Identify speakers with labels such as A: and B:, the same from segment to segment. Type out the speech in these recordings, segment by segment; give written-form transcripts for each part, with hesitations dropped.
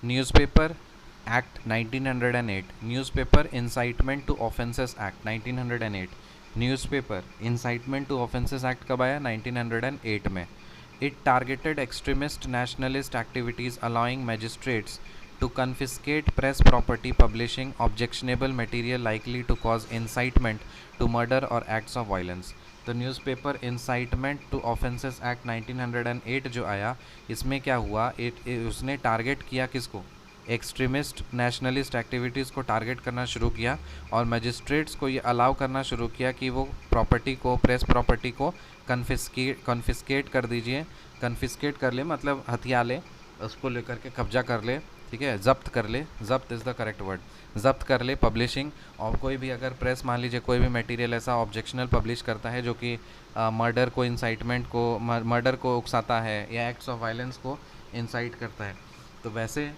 A: Newspaper act 1908, newspaper incitement to offences act 1908, newspaper incitement to offences act कब आया? 1908 में. It targeted extremist nationalist activities allowing magistrates to confiscate press property publishing objectionable material likely to cause incitement to murder or acts of violence. तो newspaper incitement to offences act 1908 जो आया, इसमें क्या हुआ, उसने टारगेट किया किसको? एक्सट्रीमिस्ट नेशनलिस्ट एक्टिविटीज़ को टारगेट करना शुरू किया और मजिस्ट्रेट्स को ये अलाउ करना शुरू किया कि वो प्रॉपर्टी को, प्रेस प्रॉपर्टी को कन्फिस्केट कर दीजिए. कन्फिस्केट कर ले मतलब हथिया ले, उसको लेकर के कब्जा कर ले, ठीक है, जब्त कर ले, जब्त इज़ द करेक्ट वर्ड, जब्त कर ले पब्लिशिंग. और कोई भी अगर प्रेस मान लीजिए कोई भी मटेरियल ऐसा ऑब्जेक्शनल पब्लिश करता है जो कि मर्डर को, इंसाइटमेंट को, मर्डर को उकसाता है या एक्ट्स ऑफ वायलेंस को इंसाइट करता है, तो वैसे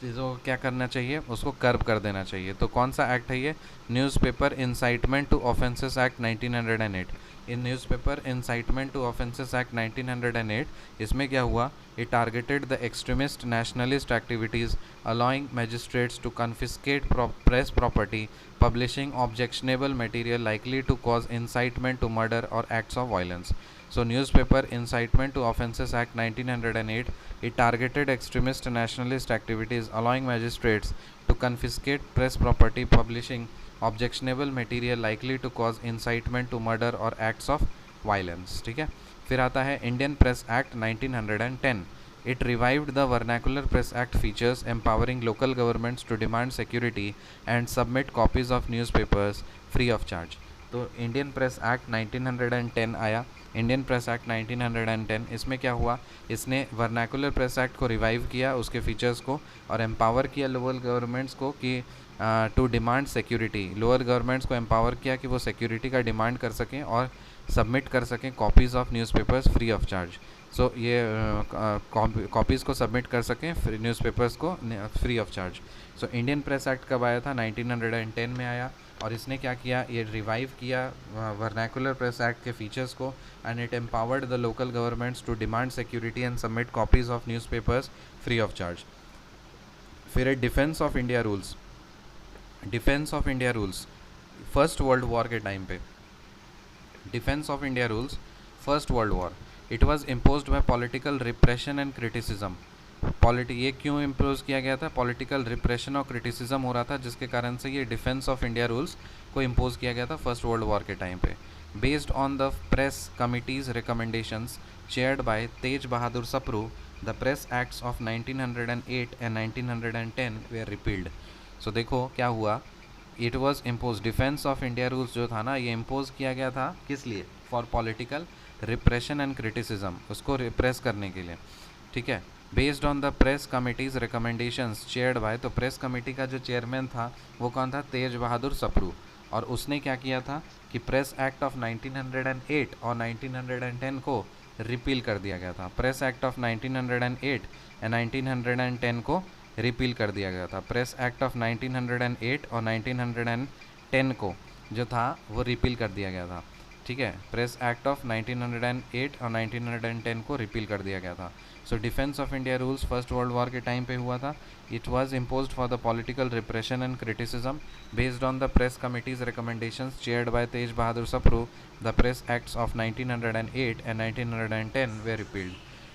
A: चीज़ों को क्या करना चाहिए, उसको कर्ब कर देना चाहिए. तो कौन सा एक्ट है ये? Newspaper incitement to offences act 1908. In newspaper incitement to offences act 1908, इसमें क्या हुआ, it targeted the extremist nationalist activities allowing magistrates to confiscate press property publishing objectionable material likely to cause incitement to murder और acts of violence. So Newspaper Incitement to Offences Act 1908, it targeted extremist nationalist activities allowing magistrates to confiscate press property publishing objectionable material likely to cause incitement to murder or acts of violence. ठीक है. फिर आता है Indian Press Act 1910. It revived the Vernacular Press Act features empowering local governments to demand security and submit copies of newspapers free of charge. तो Indian press act 1910 आया. Indian press act 1910, इसमें क्या हुआ, इसने वर्नाकुलर प्रेस एक्ट को revive किया, उसके features को, और एम्पावर किया लोअर गवर्नमेंट्स को कि to demand security. Lower governments को एम्पावर किया कि वो सिक्योरिटी का डिमांड कर सकें और सबमिट कर सकें copies of newspapers free of charge. So ये कॉपीज़ को सबमिट कर सकें न्यूज़पेपर्स को free of charge. So Indian press act कब आया था? 1910 में आया. और इसने क्या किया, ये रिवाइव किया वर्नाकुलर प्रेस एक्ट के फीचर्स को, and it empowered the local governments to demand security and submit copies of newspapers free of charge. फिर है defence of India rules. Defence of India rules first world war के time पे. Defence of India rules first world war. It was imposed by political repression and criticism. ये क्यों impose किया गया था? Political repression और क्रिटिसिज्म हो रहा था, जिसके कारण से ये डिफेंस ऑफ इंडिया रूल्स को इम्पोज किया गया था फर्स्ट वर्ल्ड वॉर के टाइम पे. Based on the press committee's recommendations chaired by Tej Bahadur Sapru, the press acts of 1908 and 1910 were repealed. So देखो क्या हुआ, it was impose, defence of India rules जो था ना, ये इम्पोज किया गया था किस लिए? For political repression and criticism, उसको रिप्रेस करने के लिए. ठीक है. Based on the press committee's recommendations chaired bye, तो प्रेस कमेटी का जो चेयरमैन था वो कौन था? तेज बहादुर सप्रू. और उसने क्या किया था कि प्रेस एक्ट ऑफ 1908 और 1910 को रिपील कर दिया गया था. प्रेस एक्ट ऑफ 1908 एंड 1910 को रिपील कर दिया गया था. प्रेस एक्ट ऑफ 1908 और 1910 को जो था वो रिपील कर दिया गया था. ठीक है. प्रेस एक्ट ऑफ 1908 और 1910 को रिपील कर दिया गया था. So defence of India rules first world war के टाइम पे हुआ था. It was imposed for the political repression and criticism based on the press committee's recommendations chaired by Tej Bahadur Sapru. The press acts of 1908 and 1910 were repealed.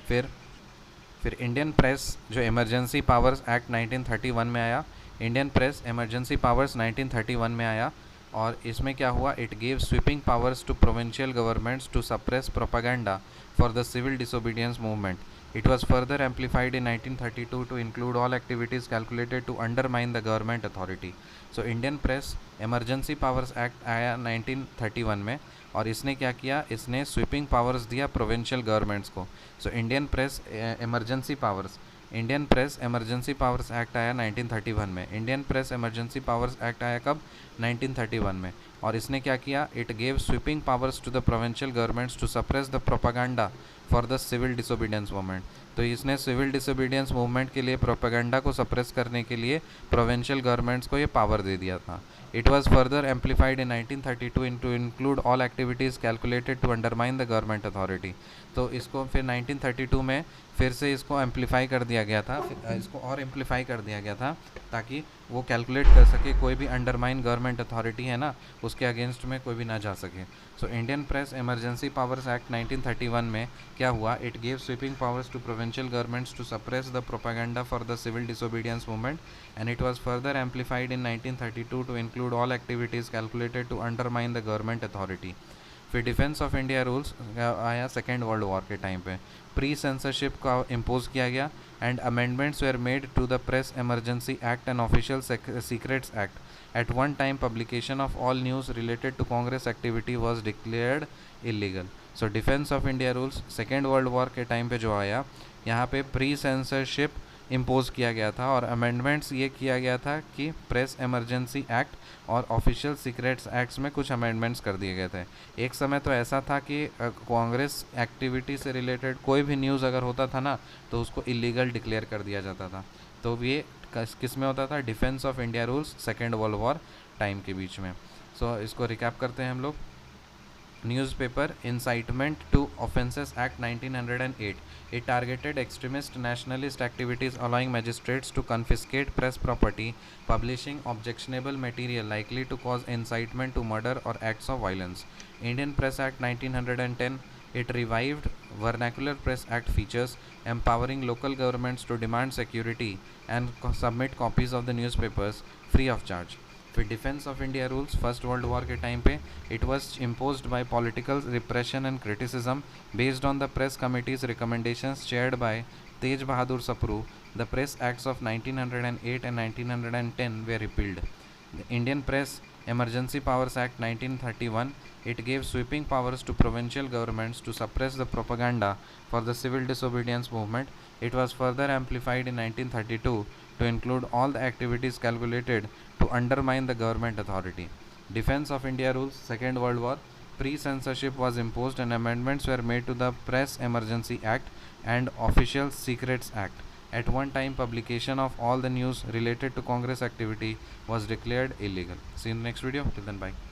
A: फिर Indian press जो emergency powers act 1931 में आया. Indian press emergency powers 1931 में आया. और इसमें क्या हुआ, it gave sweeping powers to provincial governments to suppress propaganda for the civil disobedience movement. It was further amplified in 1932 to include all activities calculated to undermine the government authority. So Indian Press Emergency Powers Act आया 1931 में, और इसने क्या किया, इसने sweeping powers दिया provincial governments को. So Indian press emergency powers, Indian press emergency powers act आया 1931 में. Indian press emergency powers act आया कब? 1931 में. और इसने क्या किया, it gave sweeping powers to the provincial governments to suppress the propaganda for the civil disobedience movement. तो इसने सिविल डिसोबीडियंस मूवमेंट के लिए प्रोपेगेंडा को सप्रेस करने के लिए प्रोविंशियल गवर्नमेंट्स को ये पावर दे दिया था। It was further amplified in 1932 to include all activities calculated to undermine the government authority. तो इसको फिर 1932 में फिर से इसको एम्पलीफाई कर दिया गया था, इसको और एम्पलीफाई कर दिया गया था ताकि वो कैलकुलेट कर सके कोई भी अंडरमाइन गवर्नमेंट अथॉरिटी है ना, उसके अगेंस्ट में कोई भी ना जा सके। So Indian press emergency powers act 1931 में क्या हुआ, it gave sweeping powers to provincial governments to suppress the propaganda for the civil disobedience movement and it was further amplified in 1932 to include all activities calculated to undermine the government authority. फिर defence of India rules आया second world war के time पे, pre censorship का impose किया गया and amendments were made to the press emergency act and official secrets act. At one time publication of all news related to Congress activity was declared illegal. So defence of India rules second world war के time पे जो आया, यहाँ पे pre censorship impose किया गया था और अमेंडमेंट्स ये किया गया था कि प्रेस इमरजेंसी एक्ट और ऑफिशियल सीक्रेट्स एक्ट्स में कुछ अमेंडमेंट्स कर दिए गए थे। एक समय तो ऐसा था कि कांग्रेस एक्टिविटी से रिलेटेड कोई भी न्यूज़ अगर होता था ना तो उसको इलीगल डिक्लेयर कर दिया जाता था। तो ये किस में होता था, defence of India rules second world war time के बीच में। सो इसको रिकैप करते हैं हम लोग। Newspaper Incitement to Offences Act 1908. It targeted extremist nationalist activities, allowing magistrates to confiscate press property, publishing objectionable material likely to cause incitement to murder or acts of violence. Indian Press Act 1910. It revived Vernacular Press Act features, empowering local governments to demand security and submit copies of the newspapers free of charge. फिर defence of India rules first world war के time पे, it was imposed by political repression and criticism based on the press committees recommendations chaired by Tej Bahadur Sapru. The press acts of 1908 and 1910 were repealed. The Indian press Emergency Powers Act 1931, it gave sweeping powers to provincial governments to suppress the propaganda for the civil disobedience movement. It was further amplified in 1932 to include all the activities calculated to undermine the government authority. Defense of India rules, Second World War, pre-censorship was imposed and amendments were made to the Press Emergency Act and Official Secrets Act. At one time, publication of all the news related to Congress activity was declared illegal. See you in the next video. Till then, bye.